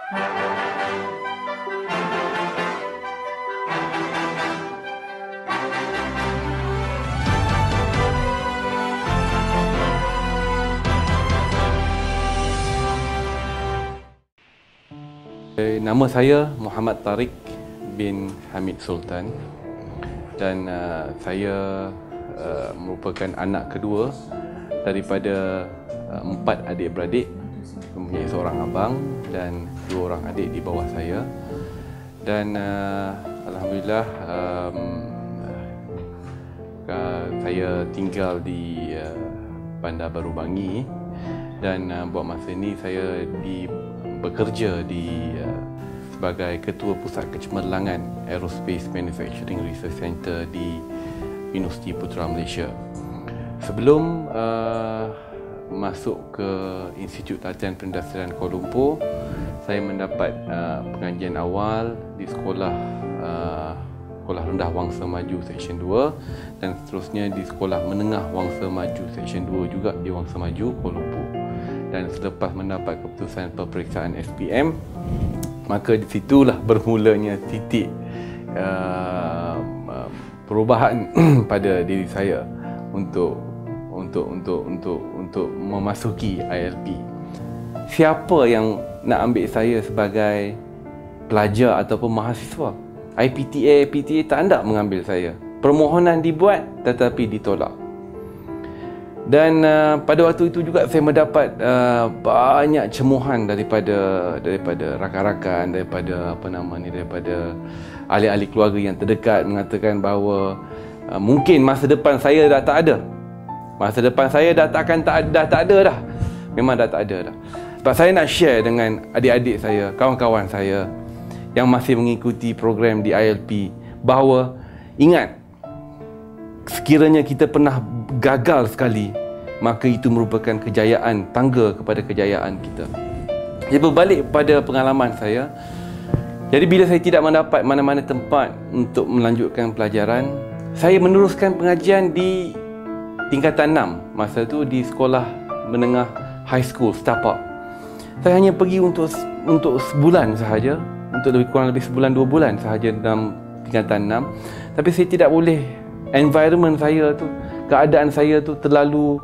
Nama saya Muhammad Tariq bin Hamid Sultan dan saya merupakan anak kedua daripada 4 adik-beradik, mempunyai seorang abang dan 2 orang adik di bawah saya. Dan alhamdulillah saya tinggal di Bandar Baru Bangi dan buat masa ini saya bekerja sebagai Ketua Pusat Kecemerlangan Aerospace Manufacturing Research Center di Universiti Putra Malaysia. Sebelum masuk ke Institut Latihan Perindustrian Kuala Lumpur, saya mendapat pengajian awal di Sekolah Rendah Wangsa Maju Seksyen 2 dan seterusnya di Sekolah Menengah Wangsa Maju Seksyen 2 juga di Wangsa Maju, Kuala Lumpur. Dan selepas mendapat keputusan peperiksaan SPM, maka di situlah bermulanya titik perubahan pada diri saya untuk memasuki ILP. Siapa yang nak ambil saya sebagai pelajar ataupun mahasiswa? PTA tak hendak mengambil saya. Permohonan dibuat tetapi ditolak. Dan pada waktu itu juga saya mendapat banyak cemuhan daripada rakan-rakan, daripada ahli-ahli keluarga yang terdekat, mengatakan bahawa mungkin masa depan saya dah tak ada. Masa depan saya dah tak ada dah. Memang dah tak ada dah. Sebab saya nak share dengan adik-adik saya, kawan-kawan saya yang masih mengikuti program di ILP bahawa ingat, sekiranya kita pernah gagal sekali, maka itu merupakan kejayaan, tangga kepada kejayaan kita. Jadi berbalik pada pengalaman saya, jadi bila saya tidak mendapat mana-mana tempat untuk melanjutkan pelajaran, saya meneruskan pengajian di tingkatan 6. Masa itu di Sekolah Menengah High School Setapak. Saya hanya pergi untuk sebulan sahaja, untuk kurang lebih sebulan 2 bulan sahaja dalam tingkatan 6. Tapi saya tidak boleh, environment saya tu, keadaan saya tu terlalu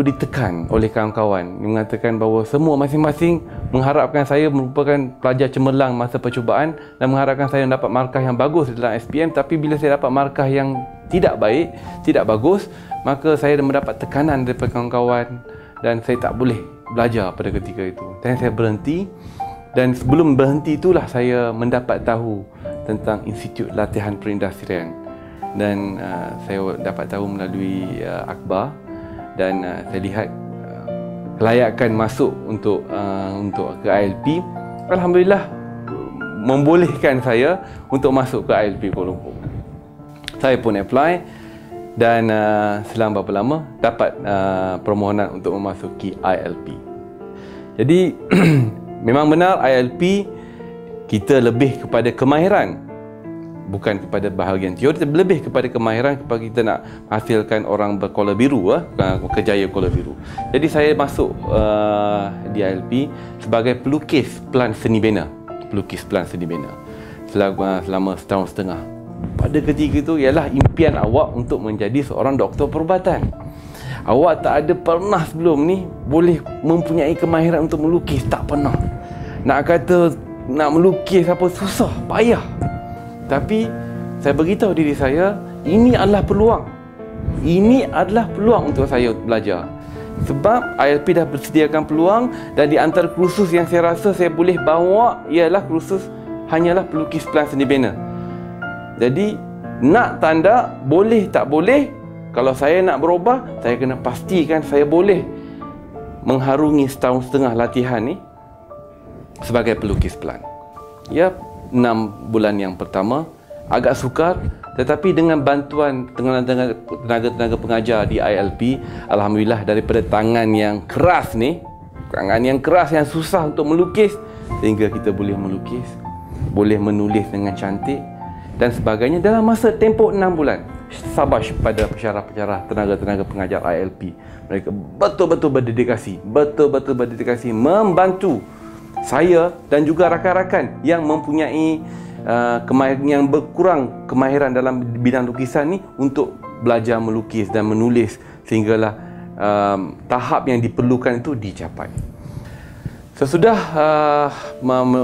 ditekan oleh kawan-kawan, mengatakan bahawa semua masing-masing mengharapkan saya merupakan pelajar cemerlang masa percubaan dan mengharapkan saya mendapat markah yang bagus dalam SPM. Tapi bila saya dapat markah yang tidak baik, tidak bagus, maka saya mendapat tekanan daripada kawan-kawan dan saya tak boleh belajar pada ketika itu. Dan saya berhenti, dan sebelum berhenti itulah saya mendapat tahu tentang Institut Latihan Perindustrian. Dan saya dapat tahu melalui akhbar dan saya lihat kelayakan masuk untuk ke ILP. Alhamdulillah membolehkan saya untuk masuk ke ILP Kuala Lumpur. Saya pun apply dan selang berapa lama dapat permohonan untuk memasuki ILP. Jadi memang benar ILP kita lebih kepada kemahiran, bukan kepada bahagian teori, tapi lebih kepada kemahiran kepada kita nak hasilkan orang berkola biru, kejaya kola biru. Jadi saya masuk di ILP sebagai pelukis pelan seni bina, selama setahun setengah. Pada ketika itu ialah impian awak untuk menjadi seorang doktor perubatan. Awak tak ada pernah sebelum ni boleh mempunyai kemahiran untuk melukis, tak pernah. Nak kata nak melukis apa susah, payah. Tapi saya beritahu diri saya, ini adalah peluang. Ini adalah peluang untuk saya belajar. Sebab ILP dah bersediakan peluang, dan di antara kursus yang saya rasa saya boleh bawa ialah kursus hanyalah pelukis pelan seni bina. Jadi nak tanda boleh tak boleh, kalau saya nak berubah, saya kena pastikan saya boleh mengharungi setahun setengah latihan ni sebagai pelukis pelan. Ya, 6 bulan yang pertama agak sukar, tetapi dengan bantuan tenaga-tenaga pengajar di ILP, alhamdulillah daripada tangan yang keras ni, tangan yang keras yang susah untuk melukis, sehingga kita boleh melukis, boleh menulis dengan cantik dan sebagainya dalam masa tempoh 6 bulan. Sabash pada pensyarah-pensyarah tenaga-tenaga pengajar ILP. Mereka betul-betul berdedikasi, membantu saya dan juga rakan-rakan yang mempunyai yang berkurang kemahiran dalam bidang lukisan ni untuk belajar melukis dan menulis sehinggalah tahap yang diperlukan itu dicapai. Sesudah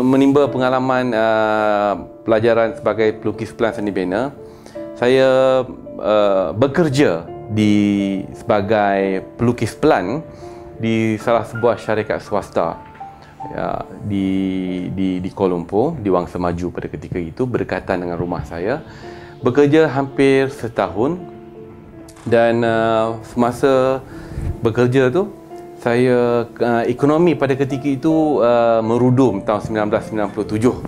menimba pengalaman pelajaran sebagai pelukis pelan seni bina, saya bekerja sebagai pelukis pelan di salah sebuah syarikat swasta di Kuala Lumpur, di Wangsa Maju pada ketika itu, berdekatan dengan rumah saya. Bekerja hampir setahun dan semasa bekerja tu saya ekonomi pada ketika itu merudum tahun 1997.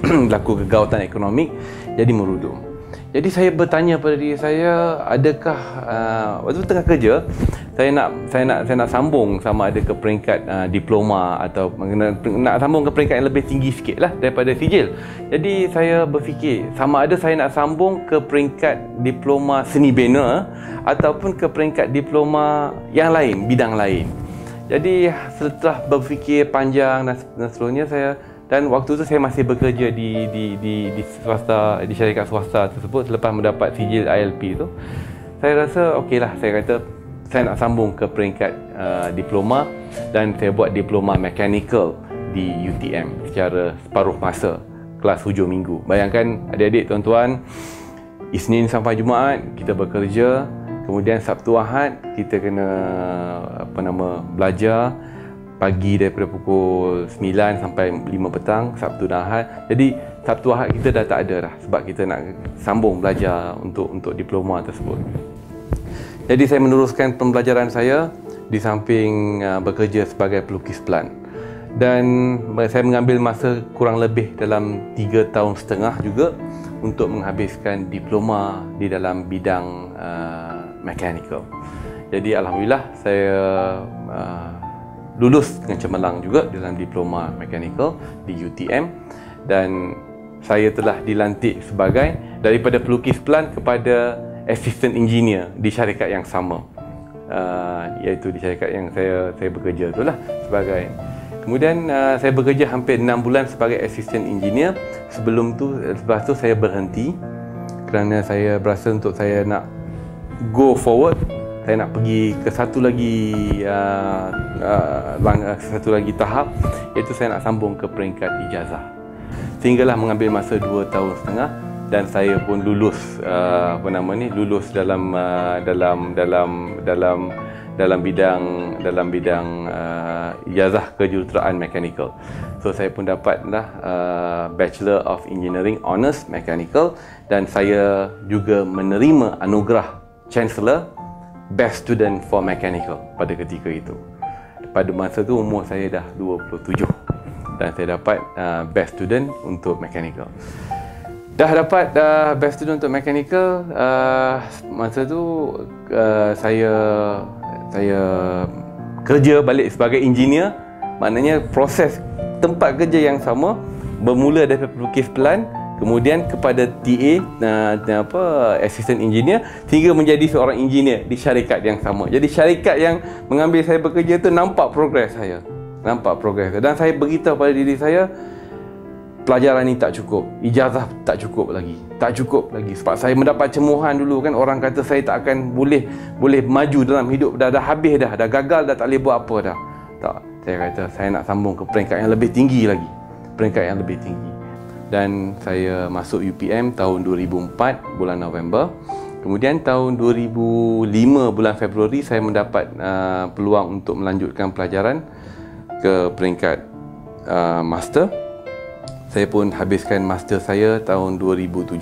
Berlaku kegawatan ekonomi, jadi merudum. Jadi saya bertanya pada diri saya, adakah waktu tengah kerja saya nak sambung sama ada ke peringkat diploma atau nak sambung ke peringkat yang lebih tinggi sikit lah daripada sijil. Jadi saya berfikir sama ada saya nak sambung ke peringkat diploma seni bina ataupun ke peringkat diploma yang lain, bidang lain. Jadi setelah berfikir panjang dan seterusnya, dan waktu tu saya masih bekerja di swasta, di syarikat swasta tersebut selepas mendapat sijil ILP tu. Saya rasa okeylah, saya kata saya nak sambung ke peringkat diploma dan saya buat diploma mechanical di UTM secara separuh masa, kelas hujung minggu. Bayangkan adik-adik, tuan-tuan, Isnin sampai Jumaat kita bekerja, kemudian Sabtu Ahad kita kena belajar pagi daripada pukul 9 sampai 5 petang, Sabtu dan Ahad. Jadi Sabtu Ahad kita dah tak ada dah sebab kita nak sambung belajar untuk diploma tersebut. Jadi saya meneruskan pembelajaran saya di samping bekerja sebagai pelukis pelan. Dan saya mengambil masa kurang lebih dalam 3 tahun setengah juga untuk menghabiskan diploma di dalam bidang mechanical. Jadi alhamdulillah saya lulus dengan cemerlang juga dalam diploma mechanical di UTM, dan saya telah dilantik sebagai daripada pelukis pelan kepada assistant engineer di syarikat yang sama, iaitu di syarikat yang saya bekerja itulah sebagai. Kemudian saya bekerja hampir 6 bulan sebagai assistant engineer. Lepas tu saya berhenti kerana saya berasa untuk saya nak go forward, saya nak pergi ke satu lagi tahap, iaitu saya nak sambung ke peringkat ijazah. Sehinggalah mengambil masa 2 tahun setengah dan saya pun lulus lulus dalam bidang ijazah kejuruteraan mechanical. So saya pun dapatlah Bachelor of Engineering Honours Mechanical, dan saya juga menerima anugerah Chancellor Best Student for Mechanical pada ketika itu. Pada masa tu umur saya dah 27 dan saya dapat Best Student untuk Mechanical. Dah dapat Best Student untuk Mechanical, masa tu saya kerja balik sebagai engineer. Maknanya proses tempat kerja yang sama, bermula dari pelukis pelan, kemudian kepada TA, assistant engineer, sehingga menjadi seorang engineer di syarikat yang sama. Jadi syarikat yang mengambil saya bekerja tu nampak progres saya. Dan saya beritahu pada diri saya, pelajaran ni tak cukup, ijazah tak cukup lagi. Sebab saya mendapat cemuhan dulu kan, orang kata saya tak akan boleh maju dalam hidup, dah habis dah gagal, dah tak boleh buat apa dah. Tak, saya kata saya nak sambung ke peringkat yang lebih tinggi lagi. Dan saya masuk UPM tahun 2004 bulan November. Kemudian tahun 2005 bulan Februari saya mendapat peluang untuk melanjutkan pelajaran ke peringkat master. Saya pun habiskan master saya tahun 2007.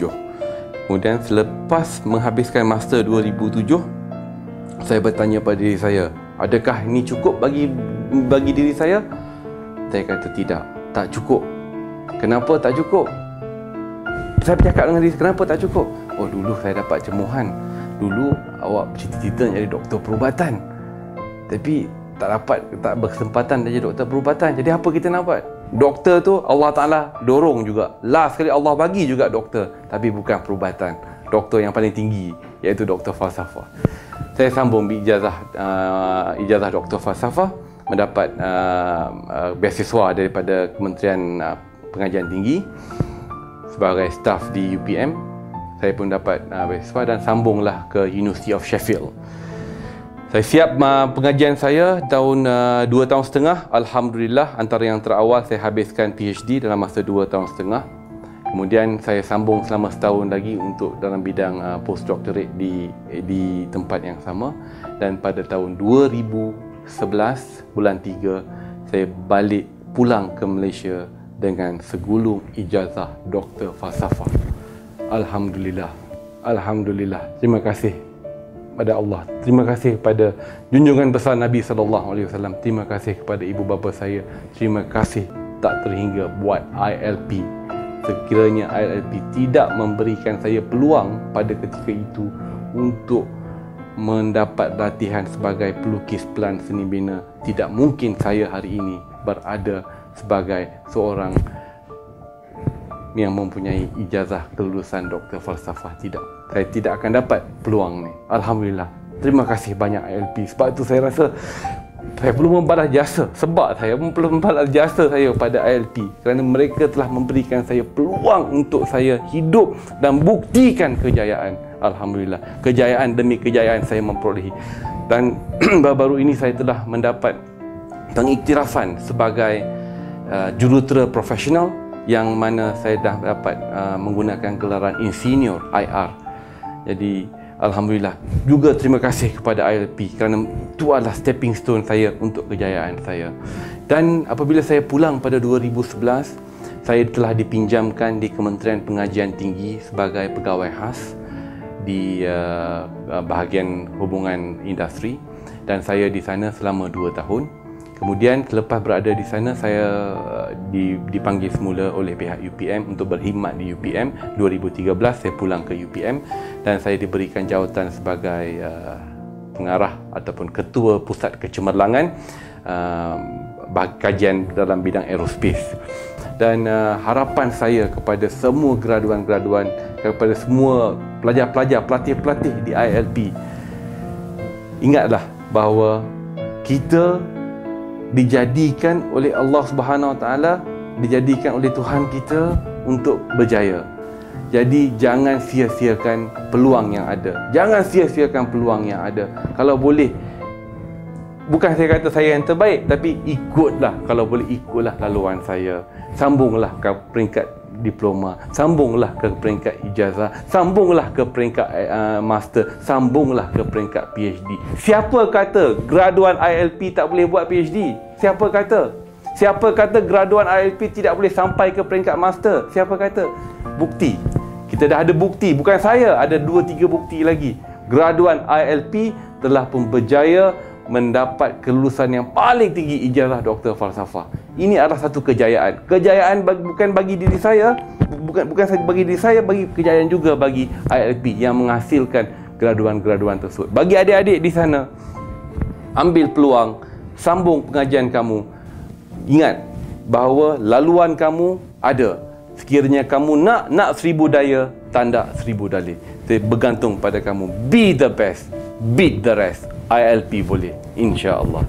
Kemudian selepas menghabiskan master 2007, saya bertanya pada diri saya, adakah ini cukup bagi diri saya? Saya kata tidak, tak cukup. Kenapa tak cukup? Saya bercakap dengan diri, kenapa tak cukup? Oh, dulu saya dapat cemuhan. Dulu awak cita-cita jadi doktor perubatan, tapi tak berkesempatan jadi doktor perubatan. Jadi apa kita nak buat? Doktor tu Allah Ta'ala dorong juga. Last sekali Allah bagi juga doktor, tapi bukan perubatan. Doktor yang paling tinggi, iaitu doktor falsafah. Saya sambung ijazah doktor falsafah. mendapat beasiswa daripada Kementerian Pengajian Tinggi sebagai staf di UPM. Saya pun dapat beasiswa dan sambunglah ke University of Sheffield. Saya siap pengajian saya tahun 2 tahun setengah. Alhamdulillah, antara yang terawal saya habiskan PhD dalam masa 2 tahun setengah. Kemudian saya sambung selama setahun lagi untuk dalam bidang postdoctorate di tempat yang sama. Dan pada tahun 2011 bulan 3 saya balik pulang ke Malaysia dengan segulung ijazah Doktor Falsafah. Alhamdulillah. Alhamdulillah. Terima kasih pada Allah. Terima kasih kepada junjungan besar Nabi SAW. Terima kasih kepada ibu bapa saya. Terima kasih tak terhingga buat ILP. Sekiranya ILP tidak memberikan saya peluang pada ketika itu untuk mendapat latihan sebagai pelukis pelan seni bina, tidak mungkin saya hari ini berada sebagai seorang yang mempunyai ijazah kelulusan Doktor Falsafah. Tidak, saya tidak akan dapat peluang ni. Alhamdulillah. Terima kasih banyak ILP. Sebab itu saya rasa saya perlu membalas jasa. Sebab saya perlu membalas jasa saya pada ILP, kerana mereka telah memberikan saya peluang untuk saya hidup dan buktikan kejayaan. Alhamdulillah, kejayaan demi kejayaan saya memperolehi. Dan baru-baru ini saya telah mendapat pengiktirafan sebagai jurutera profesional, yang mana saya dah dapat menggunakan gelaran Insinyur IR. Jadi Alhamdulillah. Juga terima kasih kepada ILP kerana itu adalah stepping stone saya untuk kejayaan saya. Dan apabila saya pulang pada 2011, saya telah dipinjamkan di Kementerian Pengajian Tinggi sebagai pegawai khas di bahagian hubungan industri, dan saya di sana selama 2 tahun. Kemudian selepas berada di sana, saya dipanggil semula oleh pihak UPM untuk berkhidmat di UPM. 2013 saya pulang ke UPM dan saya diberikan jawatan sebagai pengarah ataupun ketua pusat kecemerlangan kajian dalam bidang aerospace. Dan harapan saya kepada semua graduan-graduan, kepada semua pelajar-pelajar, pelatih-pelatih di ILP, ingatlah bahawa kita dijadikan oleh Allah Subhanahu Wa Taala, dijadikan oleh Tuhan kita untuk berjaya. Jadi jangan sia-siakan peluang yang ada. Jangan sia-siakan peluang yang ada. Kalau boleh, bukan saya kata saya yang terbaik, tapi ikutlah, kalau boleh ikutlah laluan saya. Sambunglah ke peringkat diploma, sambunglah ke peringkat ijazah, sambunglah ke peringkat master, sambunglah ke peringkat PhD. Siapa kata graduan ILP tak boleh buat PhD? Siapa kata? Siapa kata graduan ILP tidak boleh sampai ke peringkat master? Siapa kata? Bukti. Kita dah ada bukti. Bukan saya, ada 2-3 bukti lagi. Graduan ILP telah pun berjaya mendapat kelulusan yang paling tinggi, ijazah Doktor Falsafah. Ini adalah satu kejayaan. Kejayaan bukan bagi diri saya, bukan saja bagi diri saya, bagi kejayaan juga bagi ILP yang menghasilkan graduan-graduan tersebut. Bagi adik-adik di sana, ambil peluang, sambung pengajian kamu. Ingat bahawa laluan kamu ada. Sekiranya kamu nak 1000 daya, tanda 1000 dalih. Bergantung pada kamu. Be the best, beat the rest. ILP boleh, insya-Allah.